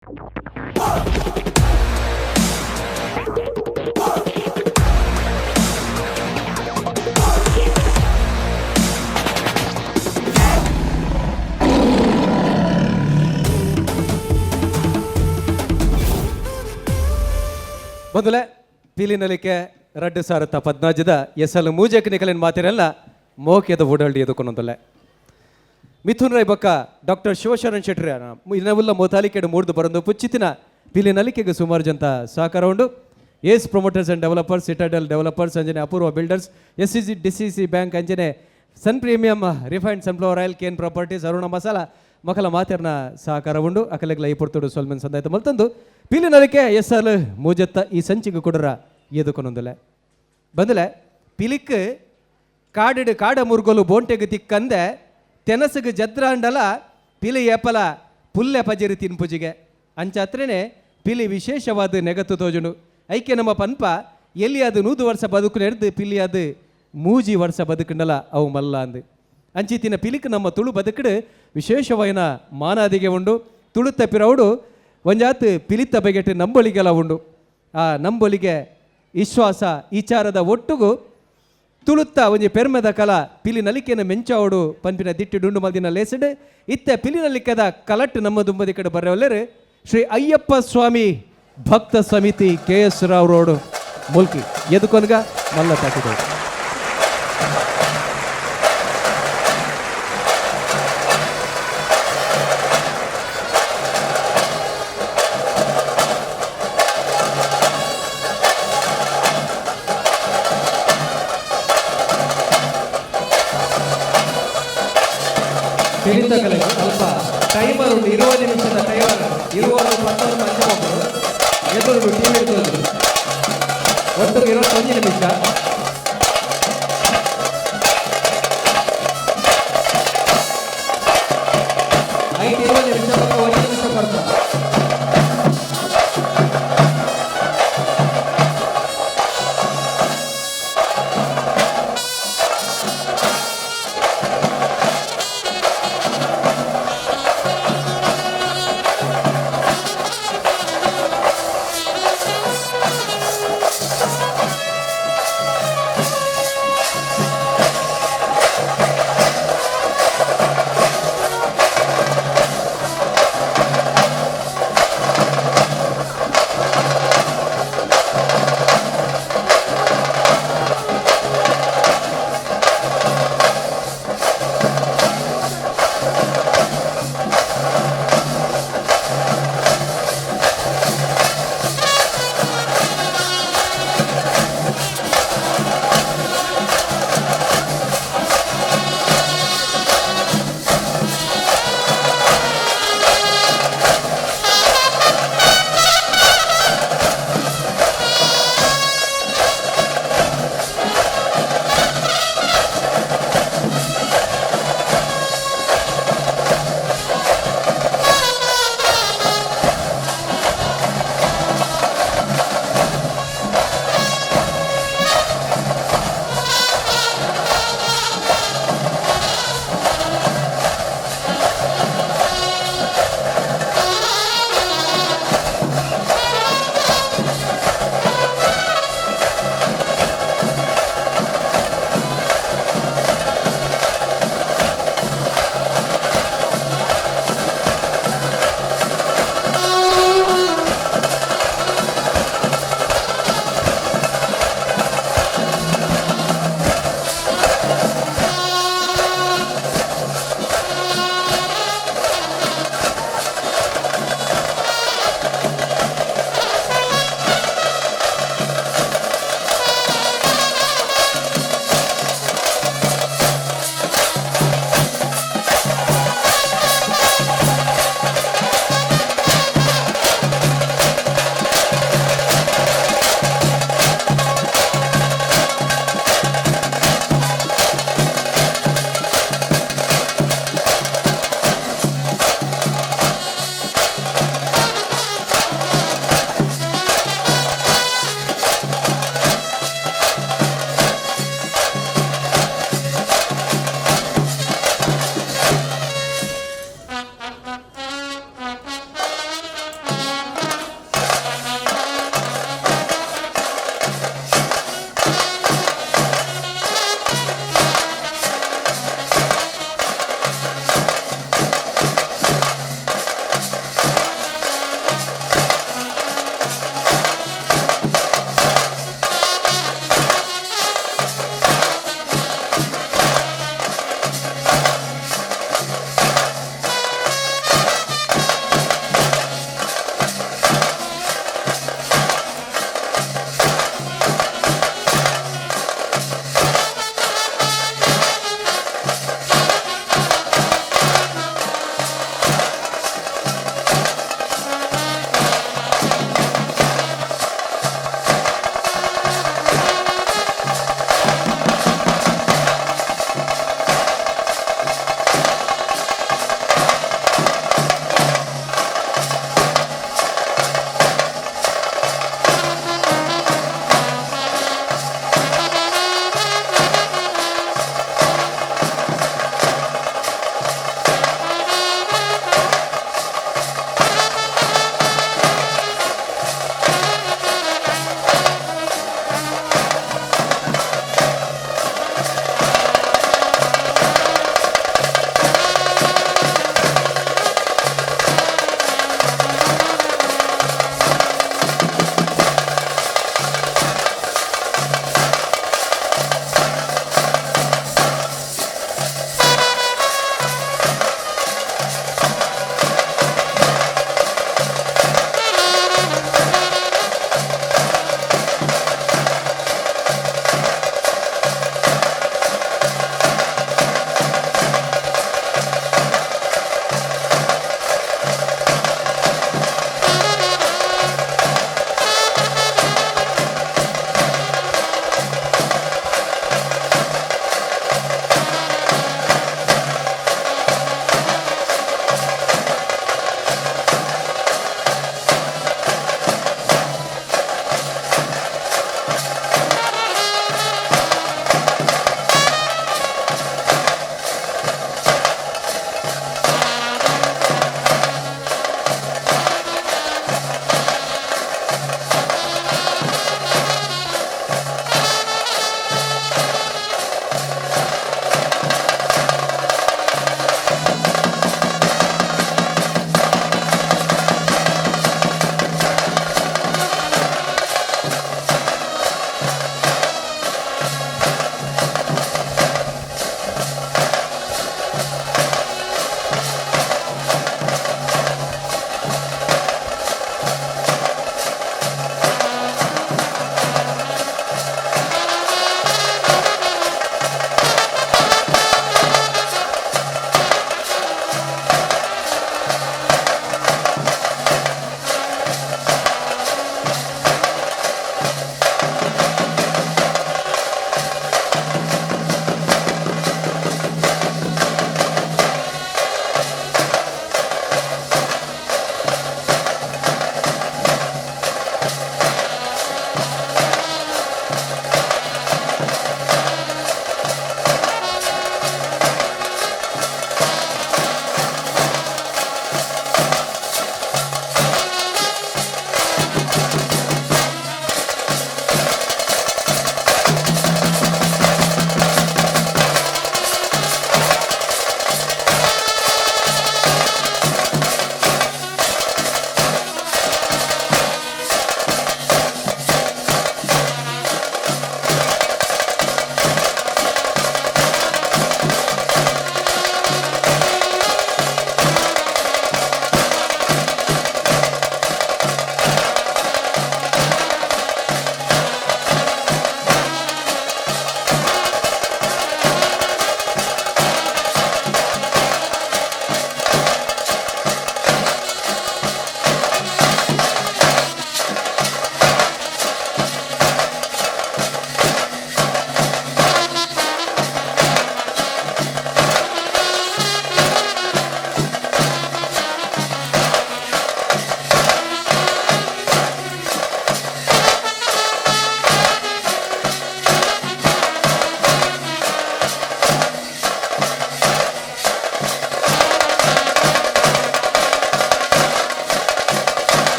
ಮೊದಲೇ ಪೀಲಿನಲಿಕೆ 2014 ಎಸಲ್ ಮೂಜೆಕ್ ನಿಕಲಿನ ಮಾತಿರಲ್ಲ ಮೋಕ್ಯದ ಓಡಾಡಿ ಎದುಕೊಂಡೊಂದಲ್ಲ ಮಿಥುನ್ ರೈ ಬೊಕ್ಕ ಡಾಕ್ಟರ್ ಶಿವಶರಣ್ ಶೆಟ್ಟಿ ಇನ್ನವುಲ್ಲ ಮೊತಾಲಿಕೆಡು ಮೂಡ್ದು ಬರೋದು ಪುಚ್ಚಿತಿನ ಪೀಲಿನಲಿಕೆಗೆ ಸುಮಾರು ಜಂತ ಸಹಕಾರ ಉಂಡು Ace Promoters and Developers Citadel Developers ಅಂಜನೆ Apoorva Builders SCG DCC Bank ಅಂಜನೆ Sun Premium Refined Sunflower Oil Cane Properties Aruna Masala ಮಕ್ಕಳ ಮಾತಿರ್ನ ಸಹಕಾರ ಉಂಡು ಅಕಲೆಗ್ಲ ಈ ಪುರ್ತುಡು ಸೊಲ್ಮೆನ್ ಸಂದಾಯ್ತು ಮಲ್ತಂದು ಪೀಲಿನಲಿಕೆ ಎಸ್ಸಲ್ ಮೂಜತ್ತ ಈ ಸಂಚಿಗೆ ಕೊಡರ ಎದುಕೊನೊಂದಲೆ ಬಂದಲೆ ಪಿಲಿಕ್ ಕಾಡಿಡು ಕಾಡ ಮುರ್ಗೊಲು ಬೋಂಟೆಗೆ ತಿಕ್ಕಂದೆ ತೆನಸಗೆ ಜದ್ರಾಂಡಲ ಪಿಲಿ ಏಪಲ ಪುಲ್ಲೆ ಪಜಿರಿ ತಿನ್ಪುಜಿಗೆ ಅಂಚಾತ್ರೇನೆ ಪಿಲಿ ವಿಶೇಷವಾದ ನೆಗತ್ತು ತೋಜುಂಡು ಐಕೆ ನಮ್ಮ ಪನ್ಪ ಎಲ್ಲಿ ಅದು 100 ವರ್ಷ ಬದುಕು ನೆಡ್ದು ಪಿಲಿ ಅದು 3 ವರ್ಷ ಬದುಕಂಡಲ ಅವು ಮಲ್ಲ ಅಂದು ಅಂಚಿತಿನ ಪಿಲಿಕ್ ನಮ್ಮ ತುಳು ಬದುಕಡು ವಿಶೇಷವಾಯಿನ ಮಾನಾದಿಗೆ ಉಂಡು ತುಳು ತಪ್ಪಿರವುಡು ಒಂಜಾತ್ ಪಿಲಿತ್ತ ಬಗೆಟ್ ನಂಬೊಲಿಗೆಲ್ಲ ಉಂಡು ಆ ನಂಬೊಲಿಗೆ ವಿಶ್ವಾಸ ವಿಚಾರದ ಒಟ್ಟುಗು ತುಳುತ್ತ ಒಂಜಿ ಪೆರ್ಮೆದ ಕಲ ಪಿಲಿನಲಿಕೆನ ಮೆಂಚಾವಡು ಪಂಪಿನ ದಿಟ್ಟಿಡುಂಡು ಮಲ್ದಿನ ಲೇಸಡ್ ಇತ್ತೆ ಪಿಲಿನಲಿಕೆದ ಕಲಟ್ ನಮ್ಮ ದುಂಬದಿ ಕಡೆ ಬರೆಯೊಲ್ಲೆರು ಶ್ರೀ ಅಯ್ಯಪ್ಪ ಸ್ವಾಮಿ ಭಕ್ತ ಸಮಿತಿ KS ರಾವ್ ರೋಡ್ ಮುಲ್ಕಿ ಎದುಕೊನ್ಗ ಮಲ್ಲ ತಾಕಿದವು ಪಿಲಿತ ಕಲೆಗೆ ಸ್ವಲ್ಪ ಟೈಮರ್ ಉಂಟು 20 ನಿಮಿಷದ ಟೈಮರ್ 10 ಮಂದಿ ಒಬ್ಬರು ಎದುರು ಟಿವಿ ಇರ್ತದೆ ಒಟ್ಟು 21 ನಿಮಿಷ ಐದು 20 ನಿಮಿಷ 1 ನಿಮಿಷ ಬರ್ತಾರೆ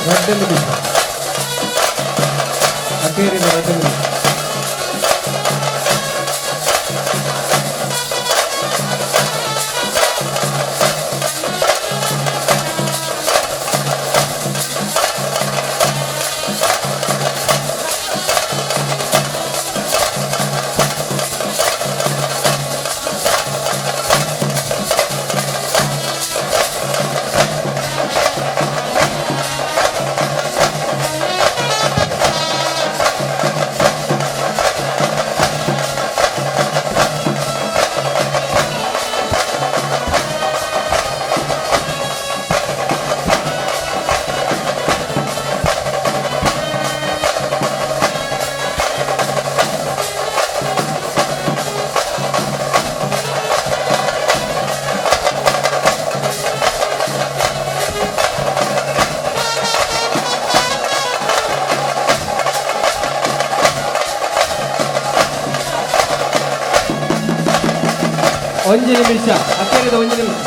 2 ನಿಮಿಷ ಅಕ್ಕೇರಿನ 2 ನಿಮಿಷ. ಒಂದು ನಿಮಿಷ ಅಕ್ಕೇರಿದ 1 ನಿಮಿಷ.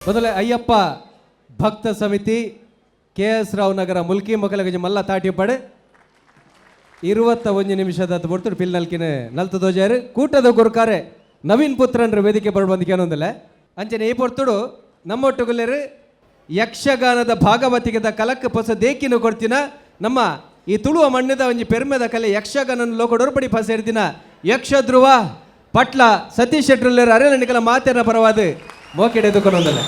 ಮೊದಲೇ ಅಯ್ಯಪ್ಪ ಭಕ್ತ ಸಮಿತಿ KS ರಾವ್ ನಗರ ಮುಲ್ಕಿ ಮೊಕಲಗಜಿ ಮಲ್ಲ ತಾಟಿಪಡೆ 21 ನಿಮಿಷದ ಬರ್ತು ಪಿಲ್ ನಲ್ಕಿನ ನಲ್ತು ದೋಜಾರು ಕೂಟದ ಗುರುಕಾರೆ ನವೀನ್ ಪುತ್ರನ್ರ ವೇದಿಕೆ ಬರ್ಬಂದಿಕೆ ಅನ್ನೊಂದಿಲ್ಲ ಅಂಚನೆ ಈ ಪೊರ್ತುಡು ನಮ್ಮೊಟ್ಟುಗುಲ್ಲೇರು ಯಕ್ಷಗಾನದ ಭಾಗವತಿಗೆದ ಕಲಕ್ಕೆ ಹೊಸ ದೇಕಿನ ಕೊಡ್ತಿನ ನಮ್ಮ ಈ ತುಳುವ ಮಣ್ಣದ ಒಂಜಿ ಪೆರ್ಮೆದ ಕಲೆ ಯಕ್ಷಗಾನ ಲೋಕಡೊರ್ಪಡಿ ಫಸ ಇರ್ತಿನ ಯಕ್ಷ ಧ್ರುವ ಪಟ್ಲ ಸತೀಶ್ ಶೆಟ್ರುಲ್ಲೇರು ಅರೆಲ ನಿಕಲ ಮಾತೇನ ಪರವಾದ ಮೋಕೆಡೆದುಕೊಂಡೊಂದಲ್ಲ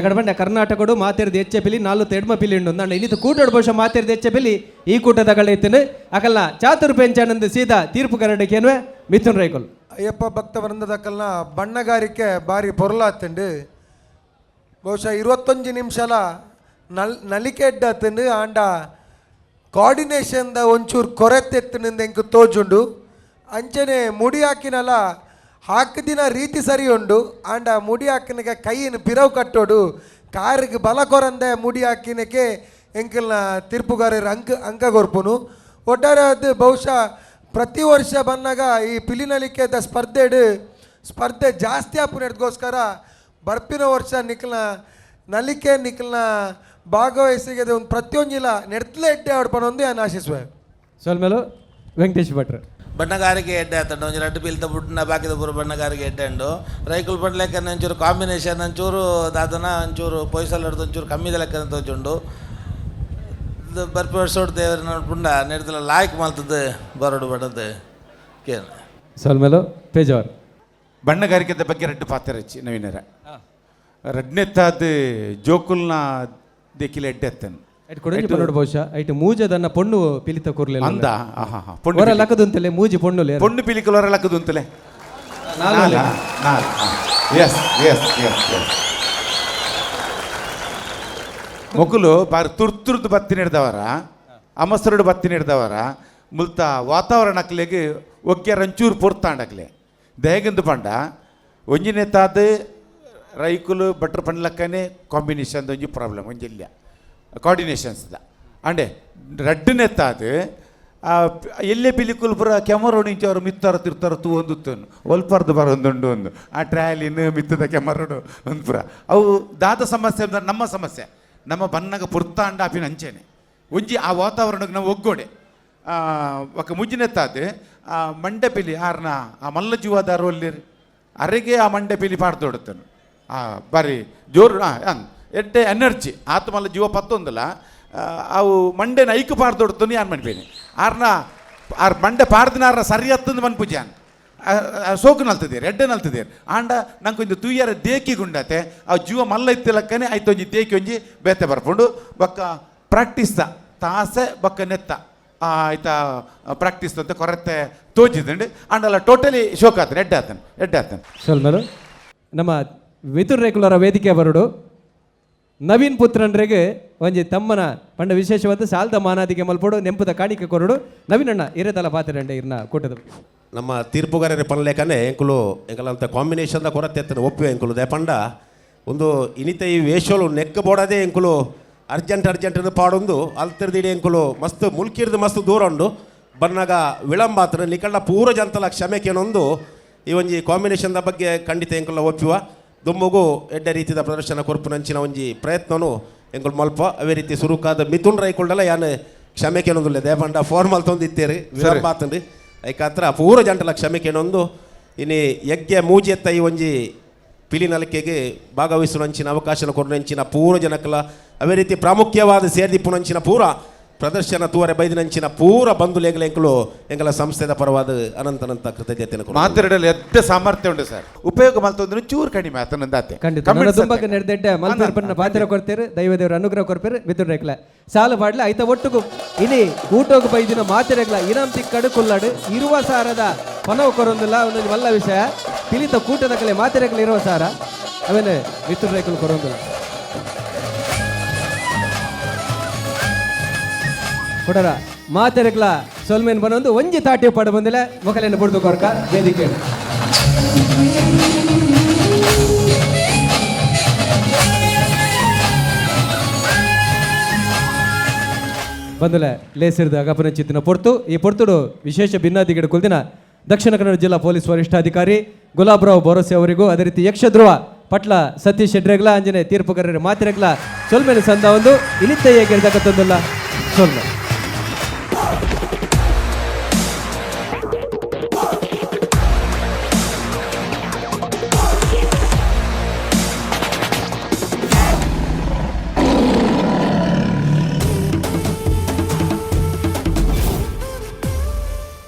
ಎಕಡೆ ಬಂಡೆ ಕರ್ನಾಟಕಡು ಮಾತೇರಿದ ಹೆಚ್ಚೆ ಪಿಲಿ 4 ಎಡ್ಮ ಪಿಲಿ ಉಂಡು ನಾನು ಇನ್ನಿತು ಕೂಟಡು ಬಹುಶಃ ಮಾತೇರಿದ ಹೆಚ್ಚೆ ಪಿಲಿ ಈ ಕೂಟದ ಕಳೆಯುತ್ತೇನೆ ಅಕಲ್ನ ಚಾತುರ್ ಪೆಂಚಾನಂದ ಸೀದಾ ತೀರ್ಪು ಕರಡಕ್ಕೆ ಏನ್ವೆ ಮಿಥುನ್ ರೈಕೊಲ್ ಅಯ್ಯಪ್ಪ ಭಕ್ತ ವೃಂದದಕ್ಕಲ್ನ ಬಣ್ಣಗಾರಿಕೆ ಬಾರಿ ಪೊರ್ಲಾತಂಡು ಬಹುಶಃ 21 ನಿಮಿಷಲ ನಲಿಕೆ ಎಡ್ಡತ್ತಂಡು ಆಂಡ ಕೋಆರ್ಡಿನೇಷನ್ದ ಒಂಚೂರು ಕೊರತೆತ್ತನಿಂದ ಎಂಕು ತೋಜುಂಡು ಅಂಚನೆ ಮುಡಿ ಹಾಕಿನಲ ಹಾಕಿದಿನ ರೀತಿ ಸರಿ ಉಂಡು ಆಂಡ ಮುಡಿ ಹಾಕಿನಗೆ ಕೈಯನ್ನು ಪಿರವು ಕಟ್ಟೋಡು ಕಾರಿಗೆ ಬಲ ಕೊರಂದೆ ಮುಡಿ ಹಾಕಿನಕ್ಕೆ ಎಂಕಲ್ನ ತೀರ್ಪುಗಾರರು ಅಂಕ ಕೊರ್ಪುನು ಒಟ್ಟಾರೆ ಅದು ಬಹುಶಃ ಪ್ರತಿ ವರ್ಷ ಬಂದಾಗ ಈ ಪಿಲಿನಲಿಕೆದ ಸ್ಪರ್ಧೆ ಜಾಸ್ತಿ ಆಪುನಗೋಸ್ಕರ ಬರ್ಪಿನ ವರ್ಷ ನಿಖಲ್ನ ನಲಿಕೆ ನಿಖಲ್ನ ಭಾಗವಹಿಸಿಗೆ ಒಂದು ಪ್ರತಿಯೊಂದಿಲ್ಲ ನೆಡ್ತಲೇ ಎಡ್ಡೆ ಆಡ್ಪನೊಂದು ನಾನು ಆಶಿಸುವೆ. ಸೊಲ್ಮೇಲು ವೆಂಕಟೇಶ್ ಭಟ್ರು. ಬಣ್ಣಗಾರಿಕೆ ಎಡ್ಡೆ ಆತಂಡು ಒಂಜಿ ರಡ್ಡು ಬೀಳ್ತ ಬುಡ್ನ ಬಾಕಿದ ಪೂರ ಬಣ್ಣಗಾರಿಕೆ ಎಡ್ಡೆ ಉಂಡು. ರೈಕುಲ್ ಪಂಡ ಲೆಕ್ಕ ಒಂಚೂರು ಕಾಂಬಿನೇಷನ್ ಒಂಚೂರು ದಾದನ ಒಂಚೂರು ಪೊಯ್ಸಲ್ ಹಿಡ್ದು ಒಂಚೂರು ಕಮ್ಮಿದ ಲೆಕ್ಕ ತೋಚುಂಡು. ಬರ್ಪಿ ವರ್ಷೋಡು ದೇವ್ರ ನೋಡ್ಪುಂಡ ನೆಡ್ದಲ ಲಾಯ್ಕ್ ಮಲ್ತದ್ದು ಬರೋಡು ಬಡದು ಕೇಳ. ಸೊಲ್ಮೇಲು ಪೇಜಾವರ್. ಬಣ್ಣಗಾರಿಕೆ ಬಗ್ಗೆ ರಡ್ಡು ಪಾತ್ರ ಹೆಚ್ಚಿ ನವೀನರ ರಡ್ನೆತ್ತಾದ ಜೋಕುಲ್ನ ದೇಕಿಲ ಎಡ್ಡೆತ್ತನು ಐಟ್ ಕೊಡಂಜಿ ಪನ್ನೋಡು ಬಹುಶಃ ಐಟ್ ಮೂಜದನ್ನ ಪೊಣ್ಣು ಪಿಲಿತ ಕೂರ್ಲಿಲ್ಲ ಅಂದ ಹೊರ ಲಕ್ಕದುಂತಲೆ ಮೂಜಿ ಪೊಣ್ಣು ಪೊಣ್ಣು ಪಿಲಿಕುಲರ ಲಕ್ಕದು ಅಂತಲೇ ಎಸ್ ಎಸ್ ಎಸ್ ಎಸ್ ಮೊಕುಲು ಬಾರಿ ತುರ್ತುರ್ದು ಬತ್ತಿ ಹಿಡ್ದವರ ಅಮಸರುಡು ಬತ್ತಿ ಹಿಡ್ದವರ ಮುಲ್ತ ವಾತಾವರಣಕ್ಲೆಗೆ ಒಗ್ಗೆ ರಂಚೂರು ಪೊರ್ತಾಂಡಕ್ಲೆ ದಯಗಂದು ಪಂಡ ಒಂಜಿನೆತ್ತಾದ ರೈಕುಲು ಬಟ್ರ್ ಪಂಡ್ಲಕ್ಕನೆ ಕಾಂಬಿನೇಷನ್ ಒಂಜಿ ಪ್ರಾಬ್ಲಮ್ ಒಂಜಿಲ್ಲ ಕೋಆರ್ಡಿನೇಷನ್ಸ್ದ ಅಂಡೆ ರಡ್ಡನೆತ್ತಾದ ಎಲ್ಲೇ ಪಿಲಿಕುಲ್ ಪುರ ಕೆಮರೋಡು ಇಂಚ ಅವರು ಮಿತ್ತಾರ ತಿರ್ತಾರ ತೂ ಒಂದುತ್ತನು ಒಲ್ಪರ್ದು ಬರೋದೊಂದು ಒಂದು ಆ ಟ್ರ್ಯಾಲಿನ ಮಿತ್ತದ ಕೆಮರೋಡು ಒಂದು ಪುರ ಅವು ದಾದ ಸಮಸ್ಯೆ ಅಂದ್ರೆ ನಮ್ಮ ಸಮಸ್ಯೆ ನಮ್ಮ ಬನ್ನಗ ಪುರ್ತಾಂಡ ಆಪಿನ ಅಂಚೆನೆ ಒಂಜಿ ಆ ವಾತಾವರಣಕ್ಕೆ ನಾವು ಒಗ್ಗೋಡೆ ఒక ಮುಜ್ಜಿನೆತ್ತಾದ ಆ ಮಂಡೆಪಿಲಿ ಆರ್ನ ಆ ಮಲ್ಲ ಜೀವದಾರ ಒಲ್ಲಿರಿ ಅರೆಗೆ ಆ ಮಂಡೆಪಿಲಿ ಪಾಡ್ದೊಡುತ್ತನು ಬಾರಿ ಜೋರು ಎಡ್ಡೆ ಎನರ್ಜಿ ಆತ ಮಲ್ಲ ಜೀವ ಪತ್ತೊಂದಲ್ಲ ಅವು ಮಂಡೆನ ಐಕು ಪಾಡ್ದೊಡ್ತನು ಯಾನ್ ಮನ್ಪೇನಿ ಆರ್ನ ಆರ್ ಮಂಡೆ ಪಾಡ್ದಿನ ಆರ್ನ ಸರಿ ಹತ್ತಂದು ಮನ್ಪುಜಾನ್ ಸೋಕು ನಲ್ತಿದ್ದೀರಿ ಎಡ್ಡೆ ನಲ್ತಿದ್ದೀರಿ ಆಂಡ ನಂಗೆ ಒಂದು ತೂಯರ ದೇಕಿ ಗುಂಡತೆ ಆ ಜೀವ ಮಲ್ಲ ಇತ್ತಿಲಕ್ಕನೆ ಆಯ್ತು ಒಂಜಿ ದೇಕಿ ಒಂಜಿ ಬೇತೆ ಬರ್ಕೊಂಡು ಬೊಕ್ಕ ಪ್ರಾಕ್ಟೀಸ್ದ ತಾಸೆ ಬೊಕ್ಕ ನೆತ್ತ ಆಯ್ತಾ ಪ್ರಾಕ್ಟೀಸ್ ಅಂತ ಕೊರತೆ ತೋಜಿದಂಡು ಅಂಡಲ್ಲ ಟೋಟಲಿ ಶೋಕ್ ಆತನ ಎಡ್ಡೆ ಆತನ ಸೊಲ್ಮೇಲು ನಮ್ಮ ಮಿಥುನ್ ರೇಕುಲರ ವೇದಿಕೆ ಬರೋಡು ನವೀನ್ ಪುತ್ರನ್ರಿಗೆ ಒಂಜಿ ತಮ್ಮನ ಪಂಡ ವಿಶೇಷವಾದ ಸಾಲ್ದ ಮಾನಾದಿಗೆ ಮಲ್ಪಡು ನೆಂಪುದ ಕಾಣಿಕೆ ಕೊರಡು ನವೀನ್ ಅಣ್ಣ ಇರೇದಲ್ಲ ಪಾತ್ರಂಡೆ ಇರ್ನ ಕೂಟದ ನಮ್ಮ ತೀರ್ಪುಗಾರರ ಪನ್ಲೇಕನೆ ಎಂಕುಲು ಎಂಕಲಂತ ಕಾಂಬಿನೇಷನ್ದ ಕೊರತೆ ಎತ್ತನ ಒಪ್ಪುವೆ ಎಂಕುಲು ದೇ ಪಂಡ ಒಂದು ಇನಿತ ಈ ವೇಷಲು ನೆಕ್ಕ ಬೋಡದೆ ಎಂಕುಲು ಅರ್ಜೆಂಟ್ ಪಾಡೊಂದು ಅಲ್ತಿರ್ದಿಡಿ ಎಂಕುಲು ಮಸ್ತ್ ಮುಲ್ಕಿರ್ದು ಮಸ್ತ್ ದೂರ ಉಂಡು ಬನ್ನಾಗ ವಿಳಂಬ ಆತನ ನಿಕಳ್ಳ ಪೂರ ಜನತಲ ಕ್ಷಮೆಕೇನೊಂದು ಈ ಒಂಜಿ ಕಾಂಬಿನೇಷನ್ದ ಬಗ್ಗೆ ಖಂಡಿತ ಎಂಕುಲ ಒಪ್ಪುವ ದುಮ್ಮಗು ಎಡ್ಡೆ ರೀತಿಯ ಪ್ರದರ್ಶನ ಕೊರ್ಪುನಂಚಿನ ಒಂಜಿ ಪ್ರಯತ್ನನು ಎಂಕುಲು ಮಲ್ಪ ಅವೇ ರೀತಿ ಸುರುಕಾದ ಮಿಥುನ್ ರೈಕೊಳ್ಡಲ್ಲ ಯಾನು ಕ್ಷಮೆಕೇನೊಂದುಲ್ಲ ದೇಪಂಡ ಫಾರ್ಮಲ್ ತೊಂದಿತ್ತೇರಿ ವಿಳಂಬ ಆತಂಡ್ರಿ ಐಕಾತ್ರ ಪೂರ ಜನತಲ ಕ್ಷಮೆಕೇನೊಂದು ಇನ್ನು ಯಜ್ಞ ಮೂಜಿ ಎತ್ತ ಈ ಒಂಜಿ ಪಿಲಿನಲಿಕೆಗೆ ಭಾಗವಹಿಸುವಂಚಿನ ಅವಕಾಶ ಕೊಡುವಂಚಿನ ಪೂರ ಜನಕಲ ಅವೇ ರೀತಿ ಪ್ರಾಮುಖ್ಯವಾದ ಸೇರ್ದಿಪ್ಪುನಂಚಿನ ಪೂರ ಪ್ರದರ್ಶನ ತೂವರೆ ಬೈದಿನಂಚಿನ ಪೂರ ಬಂಧುಲೇಗಲ ಎಂಕಲು ಎಂಕಲ ಸಂಸ್ಥೆದ ಪರವಾದ ಅನಂತ ಕೃತಜ್ಞತೆಯನ್ನು ಮಾತಾಡಲು ಎದ್ದ ಸಾಮರ್ಥ್ಯ ಉಂಟು ಸರ್ ಉಪಯೋಗ ಮಲ್ತೊಂದು ಚೂರು ಕಡಿಮೆ ಆತನಂದಾತೆ ಖಂಡಿತ ತುಂಬ ನೆಡ್ದೆಡ್ಡೆ ಮಲ್ಪೇರ್ಪನ್ನ ಪಾತ್ರ ಕೊಡ್ತೀರಿ ದೈವದೇವರ ಅನುಗ್ರಹ ಕೊಡ್ಪೇರಿ ಮಿಥುನ್ ರೇಕ್ಲ ಸಾಲು ಪಾಡ್ಲ ಐತ ಒಟ್ಟುಗು ಇನಿ ಊಟೋಗು ಬೈದಿನ ಮಾತಿರೆಗ್ಲ ಇನಂ ತಿಕ್ಕಡು ಕುಲ್ಲಾಡು ಇರುವ ಸಾರದ ಪನವು ಕೊರೊಂದಿಲ್ಲ ಒಂದೊಂದು ಮಲ್ಲ ವಿಷಯ ಪಿಲಿತ ಕೂಟದ ಕಲೆ ಮಾತಿರೆಗ್ಲ ಇರುವ ಸಾರ ಅವೇನೆ ಮಿಥುನ್ ರೇಕಲ್ ಕೊರೊಂದಿಲ್ಲ ಕೊಡರ ಮಾತೆರೆಗ್ಲ ಸೊಲ್ಮೇನ್ ಬನ್ನೊಂದು ಒಂಜಿ ತಾಟಿ ಪಡ ಬಂದಿಲ್ಲ ಮೊಕಲೆಯನ್ನು ಬುಡ್ದು ಕೊರ್ಕ ವೇದಿಕೆ ಬಂದಲೆ ಲೇಸಿರ್ದ ಅಗಪನಚಿತ್ತಿನ ಪೊರ್ತು ಈ ಪೊರ್ತುಡು ವಿಶೇಷ ಭಿನ್ನಾದಿಗಡ ಕುಲ್ದಿನ ದಕ್ಷಿಣ ಕನ್ನಡ ಜಿಲ್ಲಾ ಪೊಲೀಸ್ ವರಿಷ್ಠಾಧಿಕಾರಿ ಗುಲಾಬ್ರಾವ್ ಭರೋಸೆ ಅವರಿಗೂ ಅದೇ ರೀತಿ ಯಕ್ಷಧ್ರುವ ಪಟ್ಲ ಸತೀಶ್ ಶೆಡ್ರೆಗ್ಲ ಅಂಜನೆ ತೀರ್ಪುಗಾರರ ಮಾತಿರೆಗ್ಲ ಸೊಲ್ಮೇಲೆ ಸಂದ ಒಂದು ಇನಿತ್ತಯ್ಯ ಗೆಲ್ದಕತ್ತೊಂದಿಲ್ಲ ಸೊಲ್ಮೆ